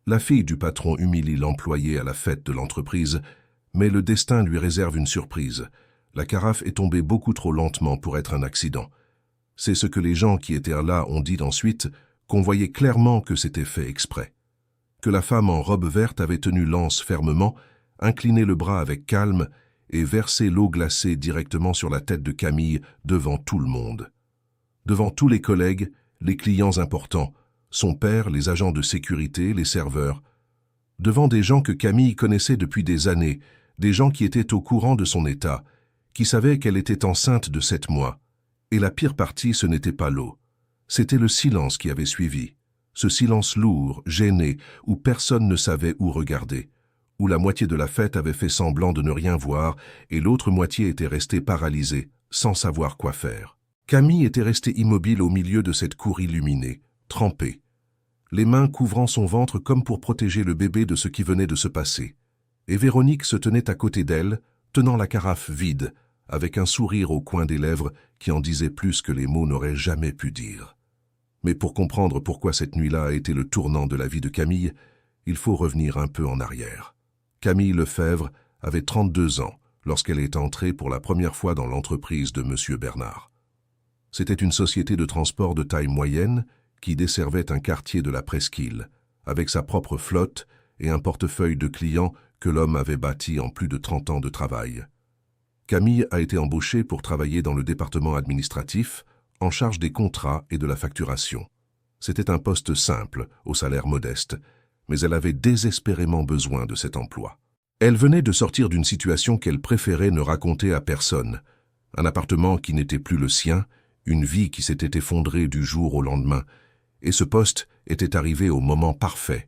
La fille du patron humilie l'employé à la fête de l'entreprise, mais le destin lui réserve une surprise. La carafe est tombée beaucoup trop lentement pour être un accident. C'est ce que les gens qui étaient là ont dit ensuite, qu'on voyait clairement que c'était fait exprès. Que la femme en robe verte avait tenu l'anse fermement, incliné le bras avec calme et versé l'eau glacée directement sur la tête de Camille devant tout le monde. Devant tous les collègues, les clients importants, son père, les agents de sécurité, les serveurs. Devant des gens que Camille connaissait depuis des années, des gens qui étaient au courant de son état, qui savaient qu'elle était enceinte de 7 mois. Et la pire partie, ce n'était pas l'eau. C'était le silence qui avait suivi. Ce silence lourd, gêné, où personne ne savait où regarder, où la moitié de la fête avait fait semblant de ne rien voir et l'autre moitié était restée paralysée, sans savoir quoi faire. Camille était restée immobile au milieu de cette cour illuminée, trempée, les mains couvrant son ventre comme pour protéger le bébé de ce qui venait de se passer. Et Véronique se tenait à côté d'elle, tenant la carafe vide, avec un sourire au coin des lèvres qui en disait plus que les mots n'auraient jamais pu dire. Mais pour comprendre pourquoi cette nuit-là a été le tournant de la vie de Camille, il faut revenir un peu en arrière. Camille Lefebvre avait 32 ans lorsqu'elle est entrée pour la première fois dans l'entreprise de M. Bernard. C'était une société de transport de taille moyenne qui desservait un quartier de la Presqu'île, avec sa propre flotte et un portefeuille de clients que l'homme avait bâti en plus de 30 ans de travail. Camille a été embauchée pour travailler dans le département administratif, en charge des contrats et de la facturation. C'était un poste simple, au salaire modeste, mais elle avait désespérément besoin de cet emploi. Elle venait de sortir d'une situation qu'elle préférait ne raconter à personne. Un appartement qui n'était plus le sien, une vie qui s'était effondrée du jour au lendemain, et ce poste était arrivé au moment parfait.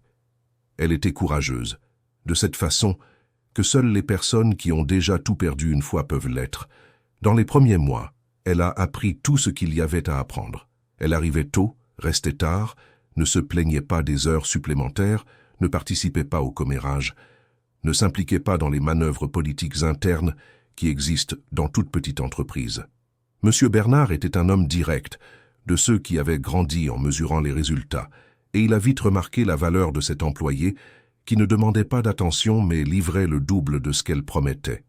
Elle était courageuse, de cette façon que seules les personnes qui ont déjà tout perdu une fois peuvent l'être. Dans les premiers mois, elle a appris tout ce qu'il y avait à apprendre. Elle arrivait tôt, restait tard, ne se plaignait pas des heures supplémentaires, ne participait pas au commérage, ne s'impliquait pas dans les manœuvres politiques internes qui existent dans toute petite entreprise. M. Bernard était un homme direct, de ceux qui avaient grandi en mesurant les résultats, et il a vite remarqué la valeur de cet employé qui ne demandait pas d'attention mais livrait le double de ce qu'elle promettait.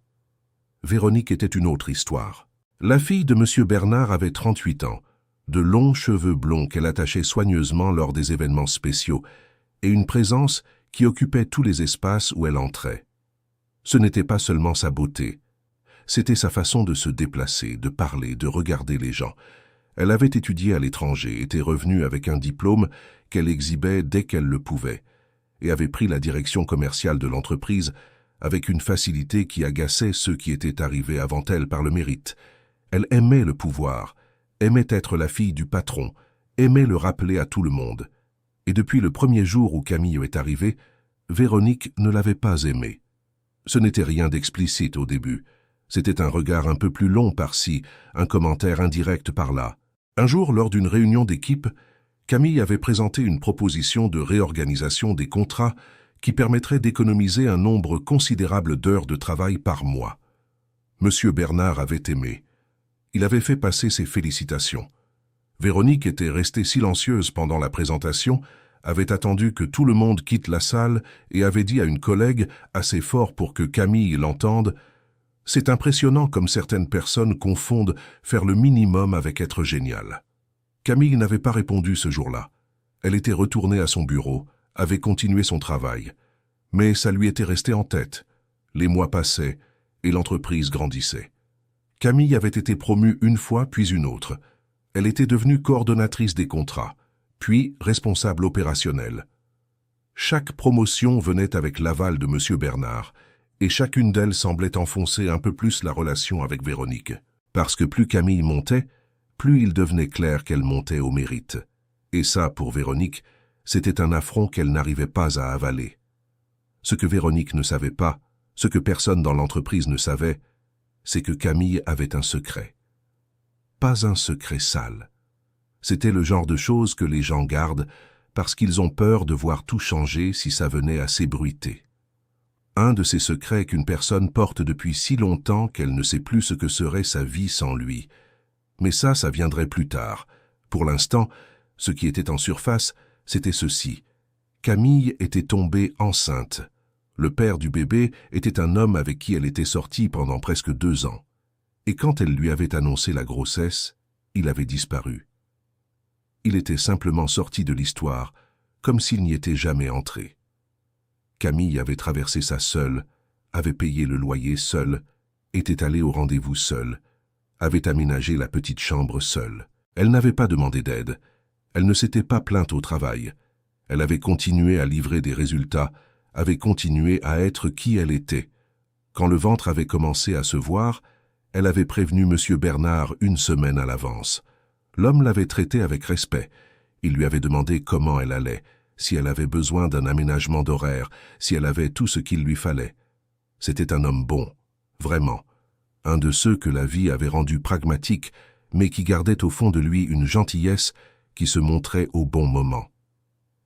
Véronique était une autre histoire. La fille de M. Bernard avait 38 ans, de longs cheveux blonds qu'elle attachait soigneusement lors des événements spéciaux, et une présence qui occupait tous les espaces où elle entrait. Ce n'était pas seulement sa beauté, c'était sa façon de se déplacer, de parler, de regarder les gens. Elle avait étudié à l'étranger, était revenue avec un diplôme qu'elle exhibait dès qu'elle le pouvait, et avait pris la direction commerciale de l'entreprise avec une facilité qui agaçait ceux qui étaient arrivés avant elle par le mérite. Elle aimait le pouvoir, aimait être la fille du patron, aimait le rappeler à tout le monde. Et depuis le premier jour où Camille est arrivée, Véronique ne l'avait pas aimée. Ce n'était rien d'explicite au début. C'était un regard un peu plus long par-ci, un commentaire indirect par-là. Un jour, lors d'une réunion d'équipe, Camille avait présenté une proposition de réorganisation des contrats qui permettrait d'économiser un nombre considérable d'heures de travail par mois. M. Bernard avait aimé. Il avait fait passer ses félicitations. Véronique était restée silencieuse pendant la présentation, avait attendu que tout le monde quitte la salle et avait dit à une collègue, assez fort pour que Camille l'entende, « C'est impressionnant comme certaines personnes confondent faire le minimum avec être génial. » Camille n'avait pas répondu ce jour-là. Elle était retournée à son bureau, avait continué son travail. Mais ça lui était resté en tête. Les mois passaient et l'entreprise grandissait. Camille avait été promue une fois puis une autre. Elle était devenue coordonnatrice des contrats, puis responsable opérationnelle. Chaque promotion venait avec l'aval de M. Bernard, et chacune d'elles semblait enfoncer un peu plus la relation avec Véronique. Parce que plus Camille montait, plus il devenait clair qu'elle montait au mérite. Et ça, pour Véronique, c'était un affront qu'elle n'arrivait pas à avaler. Ce que Véronique ne savait pas, ce que personne dans l'entreprise ne savait, c'est que Camille avait un secret. Pas un secret sale. C'était le genre de choses que les gens gardent parce qu'ils ont peur de voir tout changer si ça venait à s'ébruiter. Un de ces secrets qu'une personne porte depuis si longtemps qu'elle ne sait plus ce que serait sa vie sans lui. Mais ça viendrait plus tard. Pour l'instant, ce qui était en surface, c'était ceci. Camille était tombée enceinte. Le père du bébé était un homme avec qui elle était sortie pendant presque 2 ans. Et quand elle lui avait annoncé la grossesse, il avait disparu. Il était simplement sorti de l'histoire, comme s'il n'y était jamais entré. Camille avait traversé ça seule, avait payé le loyer seule, était allée au rendez-vous seule, avait aménagé la petite chambre seule. Elle n'avait pas demandé d'aide. Elle ne s'était pas plainte au travail. Elle avait continué à livrer des résultats, avait continué à être qui elle était. Quand le ventre avait commencé à se voir, elle avait prévenu M. Bernard 1 semaine à l'avance. L'homme l'avait traitée avec respect. Il lui avait demandé comment elle allait, si elle avait besoin d'un aménagement d'horaire, si elle avait tout ce qu'il lui fallait. C'était un homme bon, vraiment. Un de ceux que la vie avait rendu pragmatique, mais qui gardait au fond de lui une gentillesse qui se montrait au bon moment.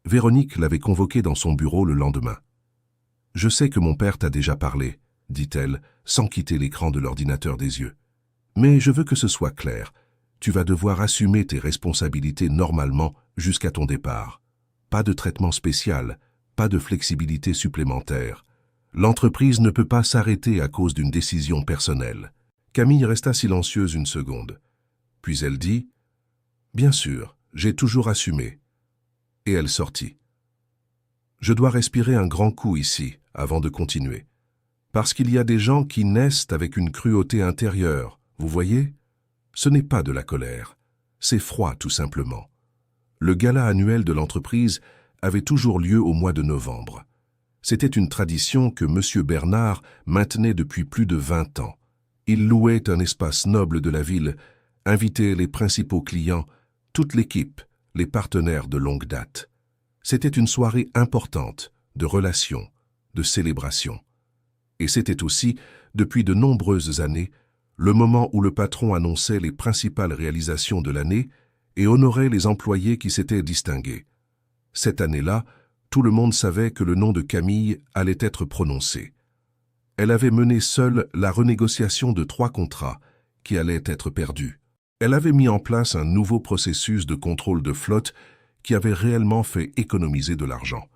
Véronique l'avait convoqué dans son bureau le lendemain. « Je sais que mon père t'a déjà parlé, » dit-elle, sans quitter l'écran de l'ordinateur des yeux. « Mais je veux que ce soit clair. Tu vas devoir assumer tes responsabilités normalement jusqu'à ton départ. Pas de traitement spécial, pas de flexibilité supplémentaire. L'entreprise ne peut pas s'arrêter à cause d'une décision personnelle. » Camille resta silencieuse une seconde. Puis elle dit « Bien sûr, j'ai toujours assumé. » Et elle sortit. « Je dois respirer un grand coup ici, avant de continuer. Parce qu'il y a des gens qui naissent avec une cruauté intérieure, vous voyez? Ce n'est pas de la colère. C'est froid, tout simplement. Le gala annuel de l'entreprise avait toujours lieu au mois de novembre. C'était une tradition que M. Bernard maintenait depuis plus de 20 ans. Il louait un espace noble de la ville, invitait les principaux clients, toute l'équipe, les partenaires de longue date. C'était une soirée importante, de relations, de célébration. Et c'était aussi, depuis de nombreuses années, le moment où le patron annonçait les principales réalisations de l'année et honorait les employés qui s'étaient distingués. Cette année-là, tout le monde savait que le nom de Camille allait être prononcé. Elle avait mené seule la renégociation de 3 contrats qui allaient être perdus. Elle avait mis en place un nouveau processus de contrôle de flotte qui avait réellement fait économiser de l'argent.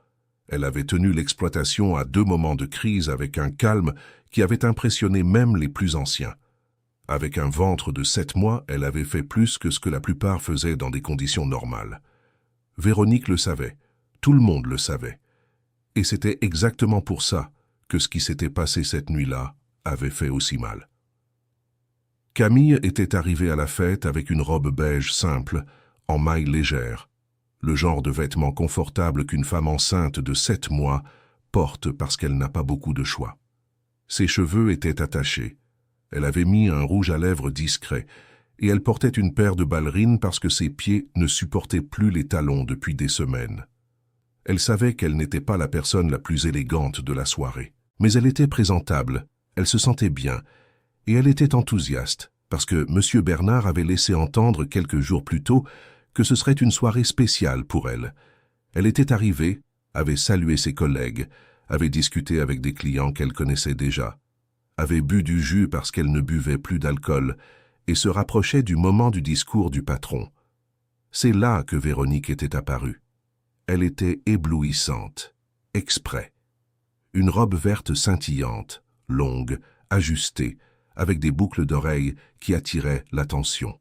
Elle avait tenu l'exploitation à 2 moments de crise avec un calme qui avait impressionné même les plus anciens. Avec un ventre de 7 mois, elle avait fait plus que ce que la plupart faisaient dans des conditions normales. Véronique le savait, tout le monde le savait. Et c'était exactement pour ça que ce qui s'était passé cette nuit-là avait fait aussi mal. Camille était arrivée à la fête avec une robe beige simple, en mailles légères, le genre de vêtement confortable qu'une femme enceinte de 7 mois porte parce qu'elle n'a pas beaucoup de choix. Ses cheveux étaient attachés. Elle avait mis un rouge à lèvres discret et elle portait une paire de ballerines parce que ses pieds ne supportaient plus les talons depuis des semaines. Elle savait qu'elle n'était pas la personne la plus élégante de la soirée, mais elle était présentable, elle se sentait bien, et elle était enthousiaste parce que M. Bernard avait laissé entendre quelques jours plus tôt que ce serait une soirée spéciale pour elle. Elle était arrivée, avait salué ses collègues, avait discuté avec des clients qu'elle connaissait déjà, avait bu du jus parce qu'elle ne buvait plus d'alcool et se rapprochait du moment du discours du patron. C'est là que Véronique était apparue. Elle était éblouissante, exprès. Une robe verte scintillante, longue, ajustée, avec des boucles d'oreilles qui attiraient l'attention.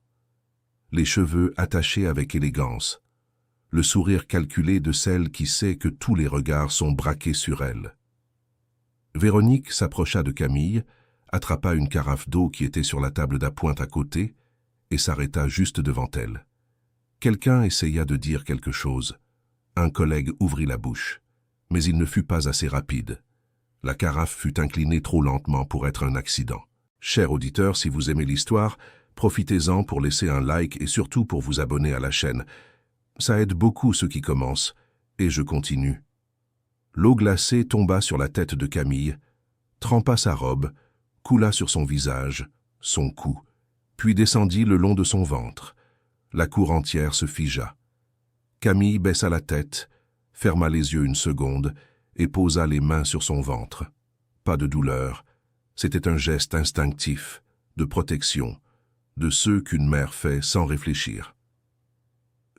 Les cheveux attachés avec élégance. Le sourire calculé de celle qui sait que tous les regards sont braqués sur elle. Véronique s'approcha de Camille, attrapa une carafe d'eau qui était sur la table d'appoint à côté et s'arrêta juste devant elle. Quelqu'un essaya de dire quelque chose. Un collègue ouvrit la bouche, mais il ne fut pas assez rapide. La carafe fut inclinée trop lentement pour être un accident. Chers auditeurs, si vous aimez l'histoire, profitez-en pour laisser un like et surtout pour vous abonner à la chaîne. Ça aide beaucoup ceux qui commencent, et je continue. L'eau glacée tomba sur la tête de Camille, trempa sa robe, coula sur son visage, son cou, puis descendit le long de son ventre. La cour entière se figea. Camille baissa la tête, ferma les yeux une seconde et posa les mains sur son ventre. Pas de douleur. C'était un geste instinctif, de protection, de ceux qu'une mère fait sans réfléchir.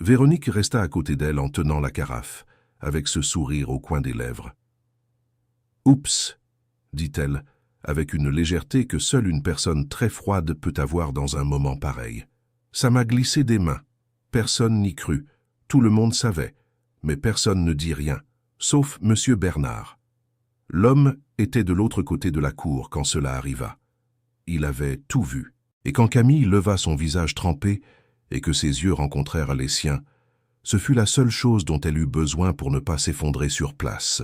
Véronique resta à côté d'elle en tenant la carafe, avec ce sourire au coin des lèvres. « Oups !» dit-elle, avec une légèreté que seule une personne très froide peut avoir dans un moment pareil. « Ça m'a glissé des mains. Personne n'y crut. Tout le monde savait. Mais personne ne dit rien, sauf M. Bernard. L'homme était de l'autre côté de la cour quand cela arriva. Il avait tout vu. Et quand Camille leva son visage trempé et que ses yeux rencontrèrent les siens, ce fut la seule chose dont elle eut besoin pour ne pas s'effondrer sur place.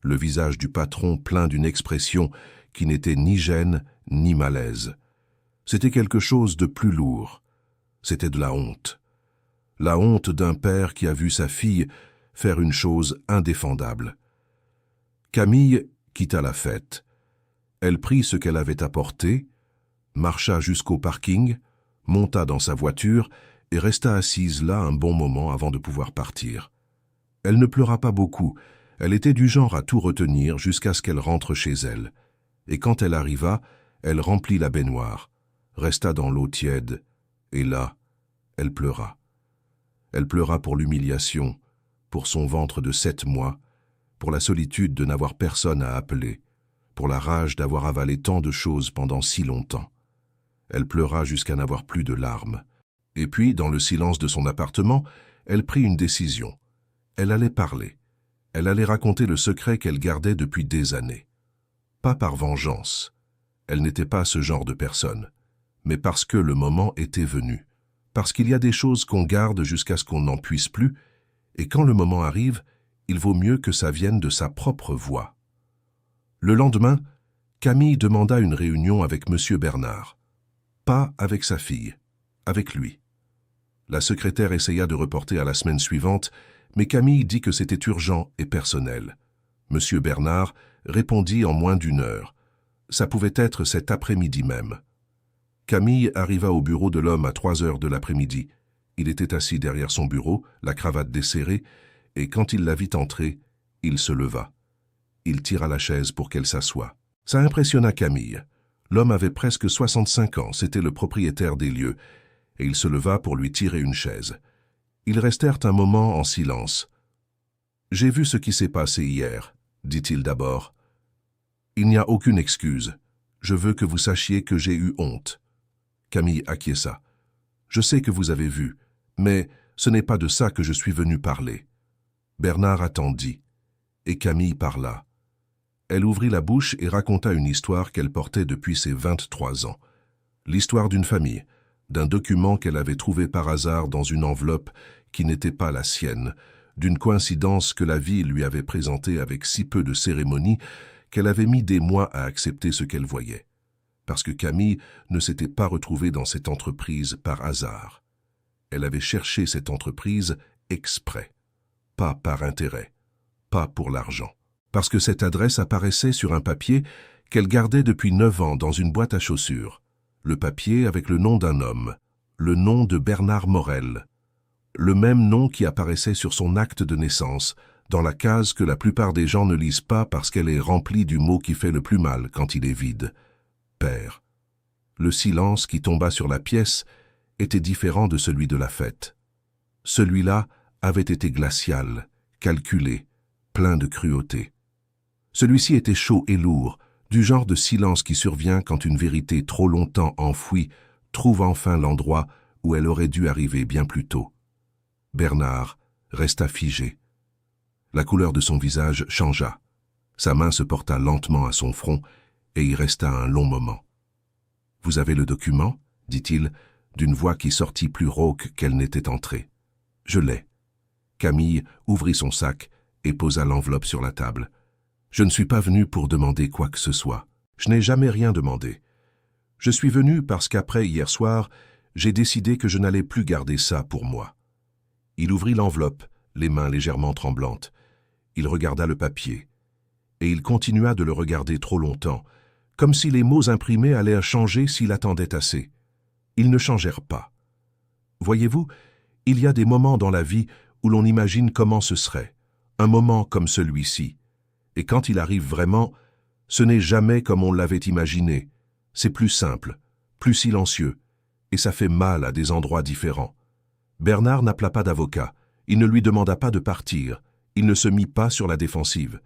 Le visage du patron plein d'une expression qui n'était ni gêne ni malaise. C'était quelque chose de plus lourd. C'était de la honte. La honte d'un père qui a vu sa fille faire une chose indéfendable. Camille quitta la fête. Elle prit ce qu'elle avait apporté, marcha jusqu'au parking, monta dans sa voiture et resta assise là un bon moment avant de pouvoir partir. Elle ne pleura pas beaucoup, elle était du genre à tout retenir jusqu'à ce qu'elle rentre chez elle. Et quand elle arriva, elle remplit la baignoire, resta dans l'eau tiède, et là, elle pleura. Elle pleura pour l'humiliation, pour son ventre de 7 mois, pour la solitude de n'avoir personne à appeler, pour la rage d'avoir avalé tant de choses pendant si longtemps. Elle pleura jusqu'à n'avoir plus de larmes. Et puis, dans le silence de son appartement, elle prit une décision. Elle allait parler. Elle allait raconter le secret qu'elle gardait depuis des années. Pas par vengeance. Elle n'était pas ce genre de personne. Mais parce que le moment était venu. Parce qu'il y a des choses qu'on garde jusqu'à ce qu'on n'en puisse plus, et quand le moment arrive, il vaut mieux que ça vienne de sa propre voix. Le lendemain, Camille demanda une réunion avec M. Bernard. Pas avec sa fille, avec lui. La secrétaire essaya de reporter à la semaine suivante, mais Camille dit que c'était urgent et personnel. M. Bernard répondit en moins d'1 heure. Ça pouvait être cet après-midi même. Camille arriva au bureau de l'homme à 3 heures de l'après-midi. Il était assis derrière son bureau, la cravate desserrée, et quand il la vit entrer, il se leva. Il tira la chaise pour qu'elle s'assoie. Ça impressionna Camille. L'homme avait presque 65 ans, c'était le propriétaire des lieux, et il se leva pour lui tirer une chaise. Ils restèrent un moment en silence. « J'ai vu ce qui s'est passé hier, » dit-il d'abord. « Il n'y a aucune excuse. Je veux que vous sachiez que j'ai eu honte. » Camille acquiesça. « Je sais que vous avez vu, mais ce n'est pas de ça que je suis venu parler. » Bernard attendit, et Camille parla. Elle ouvrit la bouche et raconta une histoire qu'elle portait depuis ses 23 ans. L'histoire d'une famille, d'un document qu'elle avait trouvé par hasard dans une enveloppe qui n'était pas la sienne, d'une coïncidence que la vie lui avait présentée avec si peu de cérémonie qu'elle avait mis des mois à accepter ce qu'elle voyait. Parce que Camille ne s'était pas retrouvée dans cette entreprise par hasard. Elle avait cherché cette entreprise exprès, pas par intérêt, pas pour l'argent. Parce que cette adresse apparaissait sur un papier qu'elle gardait depuis 9 ans dans une boîte à chaussures. Le papier avec le nom d'un homme, le nom de Bernard Morel. Le même nom qui apparaissait sur son acte de naissance, dans la case que la plupart des gens ne lisent pas parce qu'elle est remplie du mot qui fait le plus mal quand il est vide. Père. Le silence qui tomba sur la pièce était différent de celui de la fête. Celui-là avait été glacial, calculé, plein de cruauté. Celui-ci était chaud et lourd, du genre de silence qui survient quand une vérité trop longtemps enfouie trouve enfin l'endroit où elle aurait dû arriver bien plus tôt. Bernard resta figé. La couleur de son visage changea. Sa main se porta lentement à son front et y resta un long moment. « Vous avez le document ?» dit-il, d'une voix qui sortit plus rauque qu'elle n'était entrée. « Je l'ai. » Camille ouvrit son sac et posa l'enveloppe sur la table. « Je ne suis pas venu pour demander quoi que ce soit. Je n'ai jamais rien demandé. Je suis venu parce qu'après hier soir, j'ai décidé que je n'allais plus garder ça pour moi. » Il ouvrit l'enveloppe, les mains légèrement tremblantes. Il regarda le papier. Et il continua de le regarder trop longtemps, comme si les mots imprimés allaient changer s'il attendait assez. Ils ne changèrent pas. Voyez-vous, il y a des moments dans la vie où l'on imagine comment ce serait, un moment comme celui-ci. Et quand il arrive vraiment, ce n'est jamais comme on l'avait imaginé. C'est plus simple, plus silencieux, et ça fait mal à des endroits différents. Bernard n'appela pas d'avocat, il ne lui demanda pas de partir, Il ne se mit pas sur la défensive.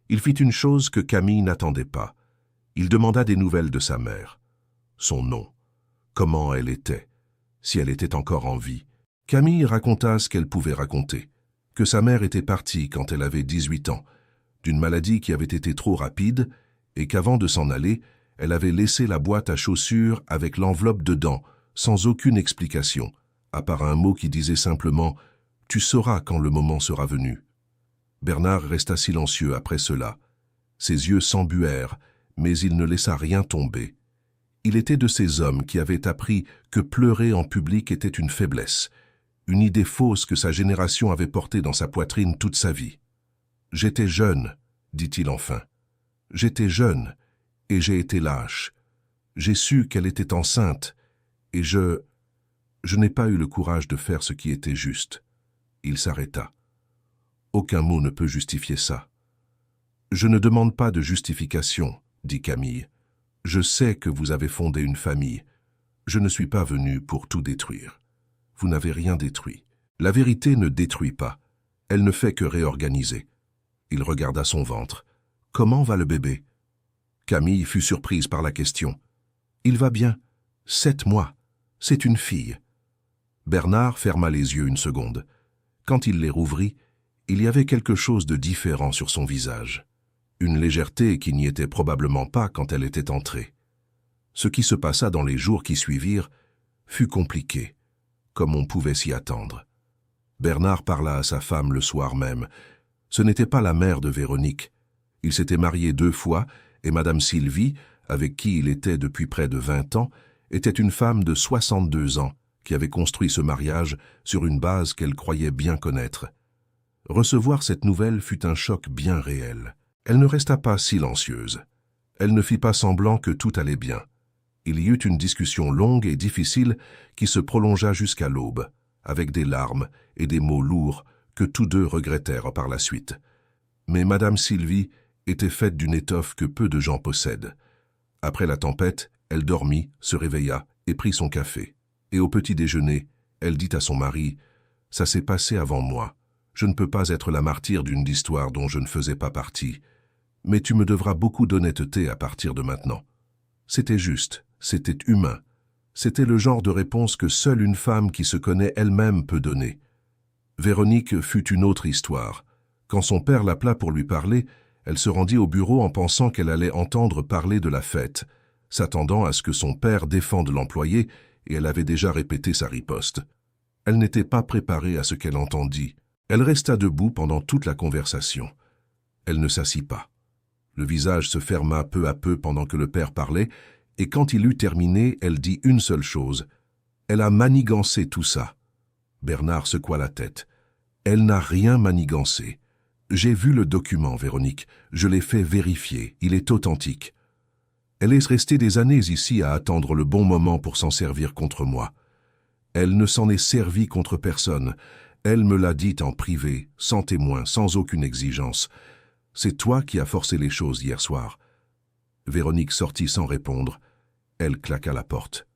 Il fit une chose que Camille n'attendait pas. Il demanda des nouvelles de sa mère. Son nom. Comment elle était. Si elle était encore en vie. Camille raconta ce qu'elle pouvait raconter. Que sa mère était partie quand elle avait 18 ans, d'une maladie qui avait été trop rapide, et qu'avant de s'en aller, elle avait laissé la boîte à chaussures avec l'enveloppe dedans, sans aucune explication, à part un mot qui disait simplement « Tu sauras quand le moment sera venu ». Bernard resta silencieux après cela. Ses yeux s'embuèrent, mais il ne laissa rien tomber. Il était de ces hommes qui avaient appris que pleurer en public était une faiblesse, une idée fausse que sa génération avait portée dans sa poitrine toute sa vie. « J'étais jeune, dit-il enfin. J'étais jeune, et j'ai été lâche. J'ai su qu'elle était enceinte, et je n'ai pas eu le courage de faire ce qui était juste. » Il s'arrêta. Aucun mot ne peut justifier ça. « Je ne demande pas de justification, » dit Camille. « Je sais que vous avez fondé une famille. Je ne suis pas venu pour tout détruire. Vous n'avez rien détruit. La vérité ne détruit pas. Elle ne fait que réorganiser. » Il regarda son ventre. « Comment va le bébé ?» Camille fut surprise par la question. « Il va bien. 7 mois. C'est une fille. » Bernard ferma les yeux une seconde. Quand il les rouvrit, il y avait quelque chose de différent sur son visage. Une légèreté qui n'y était probablement pas quand elle était entrée. Ce qui se passa dans les jours qui suivirent fut compliqué, comme on pouvait s'y attendre. Bernard parla à sa femme le soir même. Ce n'était pas la mère de Véronique. Il s'était marié 2 fois et Madame Sylvie, avec qui il était depuis près de 20 ans, était une femme de 62 ans qui avait construit ce mariage sur une base qu'elle croyait bien connaître. Recevoir cette nouvelle fut un choc bien réel. Elle ne resta pas silencieuse. Elle ne fit pas semblant que tout allait bien. Il y eut une discussion longue et difficile qui se prolongea jusqu'à l'aube, avec des larmes et des mots lourds que tous deux regrettèrent par la suite. Mais Madame Sylvie était faite d'une étoffe que peu de gens possèdent. Après la tempête, elle dormit, se réveilla et prit son café. Et au petit déjeuner, elle dit à son mari « Ça s'est passé avant moi. Je ne peux pas être la martyre d'une histoire dont je ne faisais pas partie. Mais tu me devras beaucoup d'honnêteté à partir de maintenant. » C'était juste, c'était humain. C'était le genre de réponse que seule une femme qui se connaît elle-même peut donner. Véronique fut une autre histoire. Quand son père l'appela pour lui parler, elle se rendit au bureau en pensant qu'elle allait entendre parler de la fête, s'attendant à ce que son père défende l'employé, et elle avait déjà répété sa riposte. Elle n'était pas préparée à ce qu'elle entendit. Elle resta debout pendant toute la conversation. Elle ne s'assit pas. Le visage se ferma peu à peu pendant que le père parlait, et quand il eut terminé, elle dit une seule chose. Elle a manigancé tout ça. Bernard secoua la tête. Elle n'a rien manigancé. J'ai vu le document, Véronique. Je l'ai fait vérifier. Il est authentique. Elle est restée des années ici à attendre le bon moment pour s'en servir contre moi. Elle ne s'en est servie contre personne. Elle me l'a dit en privé, sans témoin, sans aucune exigence. C'est toi qui as forcé les choses hier soir. Véronique sortit sans répondre. Elle claqua la porte.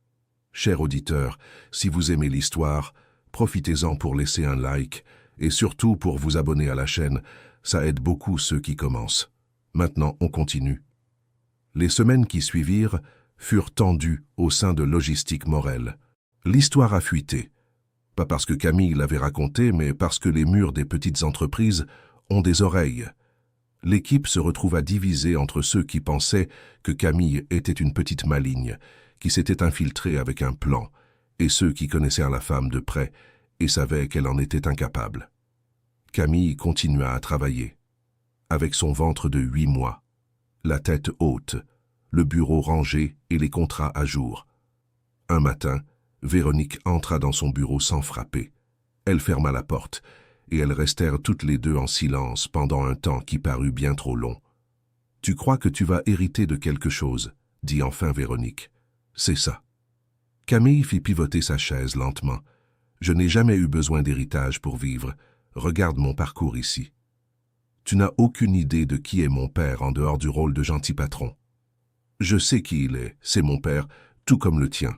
Cher auditeur, si vous aimez l'histoire, profitez-en pour laisser un like et surtout pour vous abonner à la chaîne. Ça aide beaucoup ceux qui commencent. Maintenant, on continue. Les semaines qui suivirent furent tendues au sein de Logistique Morel. L'histoire a fuité. Pas parce que Camille l'avait raconté, mais parce que les murs des petites entreprises ont des oreilles. L'équipe se retrouva divisée entre ceux qui pensaient que Camille était une petite maligne, qui s'était infiltrée avec un plan, et ceux qui connaissaient la femme de près et savaient qu'elle en était incapable. Camille continua à travailler. Avec son ventre de 8 mois, la tête haute, le bureau rangé et les contrats à jour. Un matin, Véronique entra dans son bureau sans frapper. Elle ferma la porte, et elles restèrent toutes les deux en silence pendant un temps qui parut bien trop long. « Tu crois que tu vas hériter de quelque chose ?» dit enfin Véronique. « C'est ça. » Camille fit pivoter sa chaise lentement. « Je n'ai jamais eu besoin d'héritage pour vivre. Regarde mon parcours ici. Tu n'as aucune idée de qui est mon père en dehors du rôle de gentil patron. Je sais qui il est, c'est mon père, tout comme le tien. »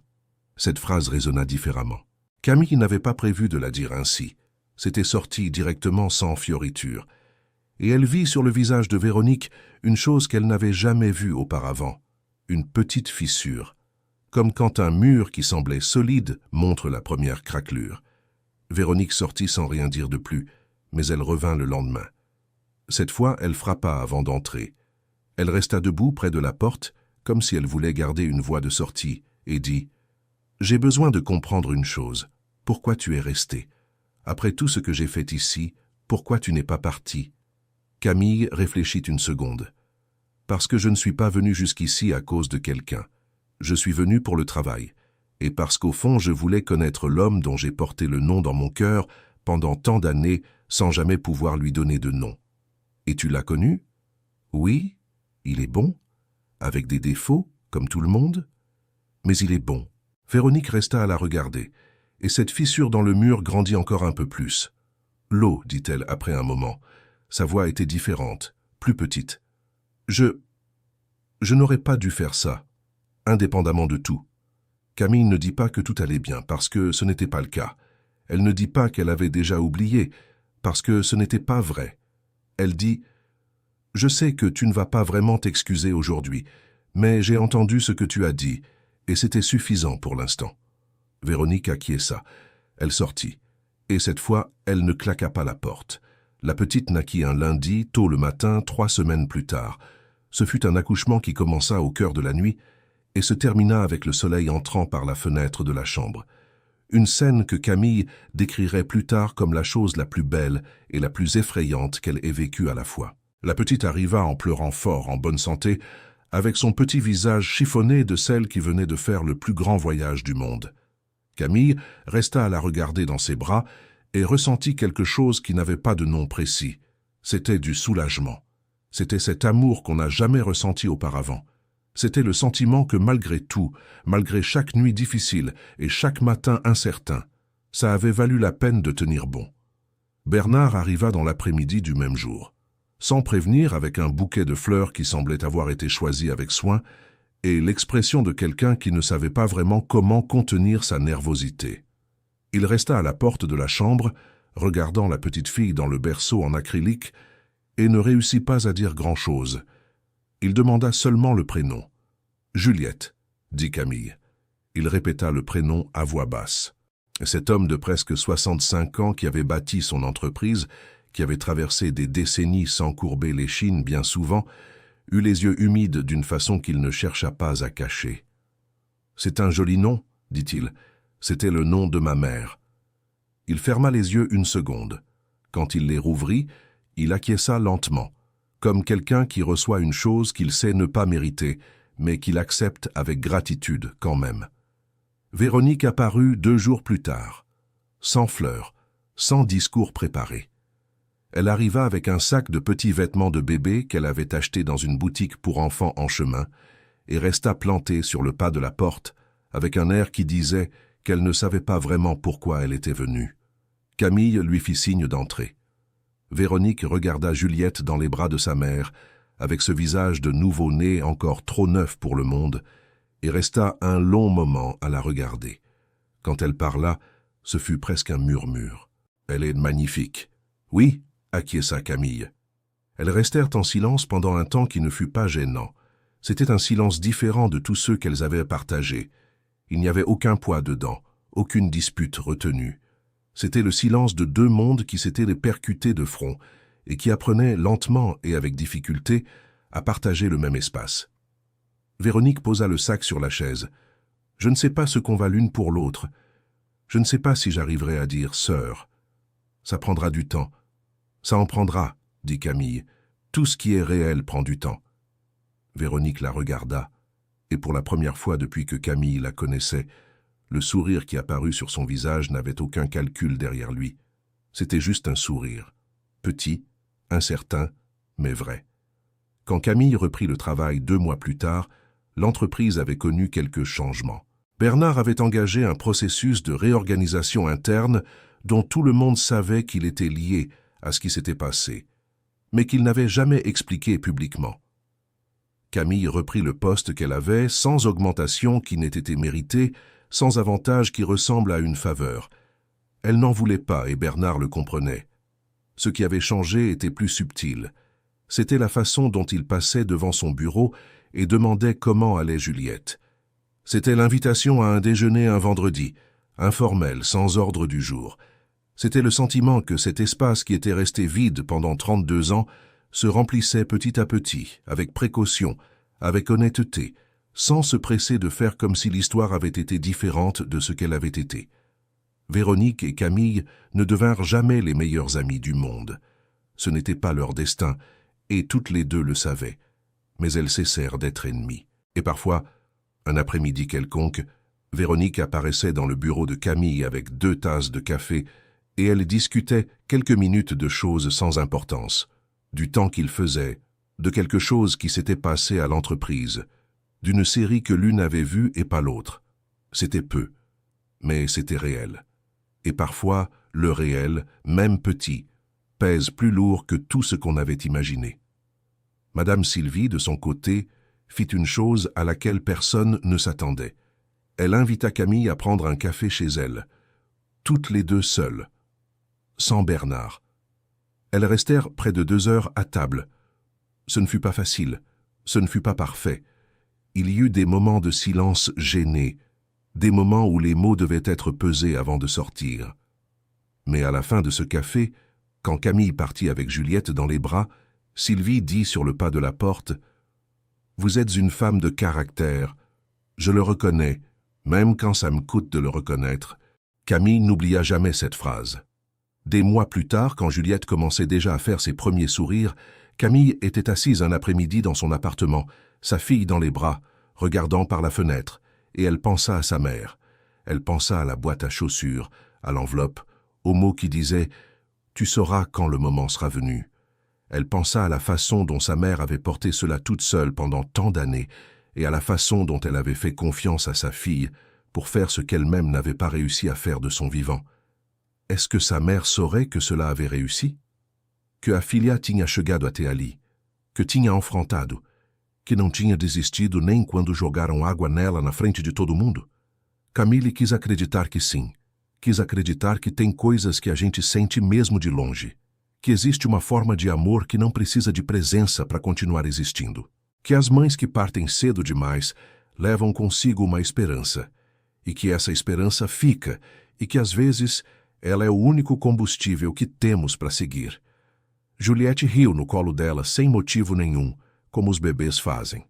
Cette phrase résonna différemment. Camille n'avait pas prévu de la dire ainsi. C'était sorti directement sans fioriture. Et elle vit sur le visage de Véronique une chose qu'elle n'avait jamais vue auparavant, une petite fissure, comme quand un mur qui semblait solide montre la première craquelure. Véronique sortit sans rien dire de plus, mais elle revint le lendemain. Cette fois, elle frappa avant d'entrer. Elle resta debout près de la porte, comme si elle voulait garder une voie de sortie, et dit « J'ai besoin de comprendre une chose. Pourquoi tu es resté? Après tout ce que j'ai fait ici, pourquoi tu n'es pas parti ?» Camille réfléchit une seconde. « Parce que je ne suis pas venu jusqu'ici à cause de quelqu'un. Je suis venu pour le travail. Et parce qu'au fond, je voulais connaître l'homme dont j'ai porté le nom dans mon cœur pendant tant d'années sans jamais pouvoir lui donner de nom. Et tu l'as connu? Oui, il est bon, avec des défauts, comme tout le monde, mais il est bon. » Véronique resta à la regarder, et cette fissure dans le mur grandit encore un peu plus. « L'eau, dit-elle après un moment. Sa voix était différente, plus petite. Je n'aurais pas dû faire ça, indépendamment de tout. » Camille ne dit pas que tout allait bien, parce que ce n'était pas le cas. Elle ne dit pas qu'elle avait déjà oublié, parce que ce n'était pas vrai. Elle dit « Je sais que tu ne vas pas vraiment t'excuser aujourd'hui, mais j'ai entendu ce que tu as dit, et c'était suffisant pour l'instant. » Véronique acquiesça. Elle sortit. Et cette fois, elle ne claqua pas la porte. La petite naquit un lundi, tôt le matin, 3 semaines plus tard. Ce fut un accouchement qui commença au cœur de la nuit et se termina avec le soleil entrant par la fenêtre de la chambre. Une scène que Camille décrirait plus tard comme la chose la plus belle et la plus effrayante qu'elle ait vécue à la fois. La petite arriva en pleurant fort, en bonne santé, avec son petit visage chiffonné de celle qui venait de faire le plus grand voyage du monde. Camille resta à la regarder dans ses bras et ressentit quelque chose qui n'avait pas de nom précis. C'était du soulagement. C'était cet amour qu'on n'a jamais ressenti auparavant. C'était le sentiment que malgré tout, malgré chaque nuit difficile et chaque matin incertain, ça avait valu la peine de tenir bon. Bernard arriva dans l'après-midi du même jour. Sans prévenir, avec un bouquet de fleurs qui semblait avoir été choisi avec soin, et l'expression de quelqu'un qui ne savait pas vraiment comment contenir sa nervosité. Il resta à la porte de la chambre, regardant la petite fille dans le berceau en acrylique, et ne réussit pas à dire grand-chose. Il demanda seulement le prénom. « Juliette », dit Camille. Il répéta le prénom à voix basse. Cet homme de presque 65 ans qui avait bâti son entreprise, qui avait traversé des décennies sans courber l'échine bien souvent, eut les yeux humides d'une façon qu'il ne chercha pas à cacher. « C'est un joli nom, dit-il. C'était le nom de ma mère. » Il ferma les yeux une seconde. Quand il les rouvrit, il acquiesça lentement, comme quelqu'un qui reçoit une chose qu'il sait ne pas mériter, mais qu'il accepte avec gratitude quand même. Véronique apparut 2 jours plus tard, sans fleurs, sans discours préparé. Elle arriva avec un sac de petits vêtements de bébé qu'elle avait acheté dans une boutique pour enfants en chemin et resta plantée sur le pas de la porte avec un air qui disait qu'elle ne savait pas vraiment pourquoi elle était venue. Camille lui fit signe d'entrer. Véronique regarda Juliette dans les bras de sa mère, avec ce visage de nouveau-né encore trop neuf pour le monde, et resta un long moment à la regarder. Quand elle parla, ce fut presque un murmure. « Elle est magnifique. »« Oui » acquiesça Camille. Elles restèrent en silence pendant un temps qui ne fut pas gênant. C'était un silence différent de tous ceux qu'elles avaient partagés. Il n'y avait aucun poids dedans, aucune dispute retenue. C'était le silence de 2 mondes qui s'étaient percutés de front et qui apprenaient lentement et avec difficulté à partager le même espace. Véronique posa le sac sur la chaise. « Je ne sais pas ce qu'on va l'une pour l'autre. Je ne sais pas si j'arriverai à dire « sœur ». Ça prendra du temps. Ça en prendra, dit Camille. Tout ce qui est réel prend du temps. Véronique la regarda, et pour la première fois depuis que Camille la connaissait, le sourire qui apparut sur son visage n'avait aucun calcul derrière lui. C'était juste un sourire. Petit, incertain, mais vrai. Quand Camille reprit le travail 2 mois plus tard, l'entreprise avait connu quelques changements. Bernard avait engagé un processus de réorganisation interne dont tout le monde savait qu'il était lié à ce qui s'était passé, mais qu'il n'avait jamais expliqué publiquement. Camille reprit le poste qu'elle avait sans augmentation qui n'ait été méritée, sans avantage qui ressemble à une faveur. Elle n'en voulait pas et Bernard le comprenait. Ce qui avait changé était plus subtil. C'était la façon dont il passait devant son bureau et demandait comment allait Juliette. C'était l'invitation à un déjeuner un vendredi, informel, sans ordre du jour. C'était le sentiment que cet espace qui était resté vide pendant 32 ans se remplissait petit à petit, avec précaution, avec honnêteté, sans se presser de faire comme si l'histoire avait été différente de ce qu'elle avait été. Véronique et Camille ne devinrent jamais les meilleures amies du monde. Ce n'était pas leur destin, et toutes les deux le savaient. Mais elles cessèrent d'être ennemies. Et parfois, un après-midi quelconque, Véronique apparaissait dans le bureau de Camille avec 2 tasses de café, et elle discutait quelques minutes de choses sans importance, du temps qu'il faisait, de quelque chose qui s'était passé à l'entreprise, d'une série que l'une avait vue et pas l'autre. C'était peu, mais c'était réel. Et parfois, le réel, même petit, pèse plus lourd que tout ce qu'on avait imaginé. Madame Sylvie, de son côté, fit une chose à laquelle personne ne s'attendait. Elle invita Camille à prendre un café chez elle, toutes les deux seules, sans Bernard. Elles restèrent près de 2 heures à table. Ce ne fut pas facile, ce ne fut pas parfait. Il y eut des moments de silence gêné, des moments où les mots devaient être pesés avant de sortir. Mais à la fin de ce café, quand Camille partit avec Juliette dans les bras, Sylvie dit sur le pas de la porte « Vous êtes une femme de caractère. Je le reconnais, même quand ça me coûte de le reconnaître. » Camille n'oublia jamais cette phrase. Des mois plus tard, quand Juliette commençait déjà à faire ses premiers sourires, Camille était assise un après-midi dans son appartement, sa fille dans les bras, regardant par la fenêtre, et elle pensa à sa mère. Elle pensa à la boîte à chaussures, à l'enveloppe, aux mots qui disaient « Tu sauras quand le moment sera venu ». Elle pensa à la façon dont sa mère avait porté cela toute seule pendant tant d'années et à la façon dont elle avait fait confiance à sa fille pour faire ce qu'elle-même n'avait pas réussi à faire de son vivant. Est-ce que sa mère saurait que cela avait réussi? Que a filha tinha chegado até ali, que tinha enfrentado, que não tinha desistido nem quando jogaram água nela na frente de todo mundo? Camille quis acreditar que sim. Quis acreditar que tem coisas que a gente sente mesmo de longe. Que existe uma forma de amor que não precisa de presença para continuar existindo. Que as mães que partem cedo demais levam consigo uma esperança. E que essa esperança fica, e que às vezes ela é o único combustível que temos para seguir. Juliette riu no colo dela sem motivo nenhum, como os bebês fazem.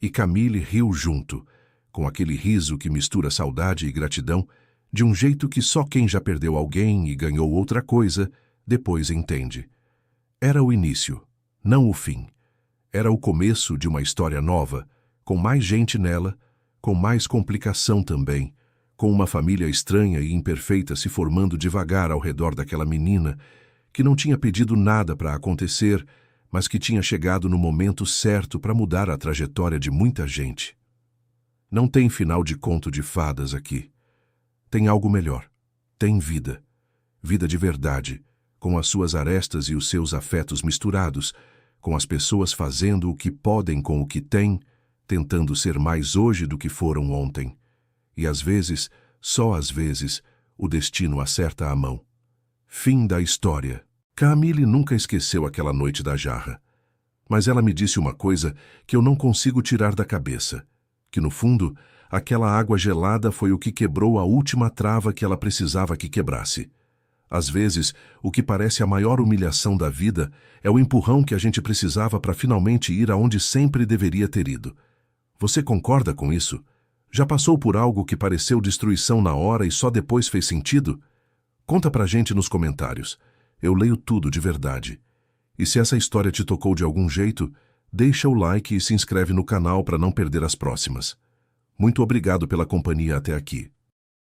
E Camille riu junto, com aquele riso que mistura saudade e gratidão, de um jeito que só quem já perdeu alguém e ganhou outra coisa depois entende. Era o início, não o fim. Era o começo de uma história nova, com mais gente nela, com mais complicação também, com uma família estranha e imperfeita se formando devagar ao redor daquela menina que não tinha pedido nada para acontecer, mas que tinha chegado no momento certo para mudar a trajetória de muita gente. Não tem final de conto de fadas aqui. Tem algo melhor. Tem vida. Vida de verdade, com as suas arestas e os seus afetos misturados, com as pessoas fazendo o que podem com o que têm, tentando ser mais hoje do que foram ontem. E às vezes, só às vezes, o destino acerta a mão. Fim da história. Camille nunca esqueceu aquela noite da jarra. Mas ela me disse uma coisa que eu não consigo tirar da cabeça, que no fundo, aquela água gelada foi o que quebrou a última trava que ela precisava que quebrasse. Às vezes, o que parece a maior humilhação da vida é o empurrão que a gente precisava para finalmente ir aonde sempre deveria ter ido. Você concorda com isso? Já passou por algo que pareceu destruição na hora e só depois fez sentido? Conta pra gente nos comentários. Eu leio tudo de verdade. E se essa história te tocou de algum jeito, deixa o like e se inscreve no canal para não perder as próximas. Muito obrigado pela companhia até aqui.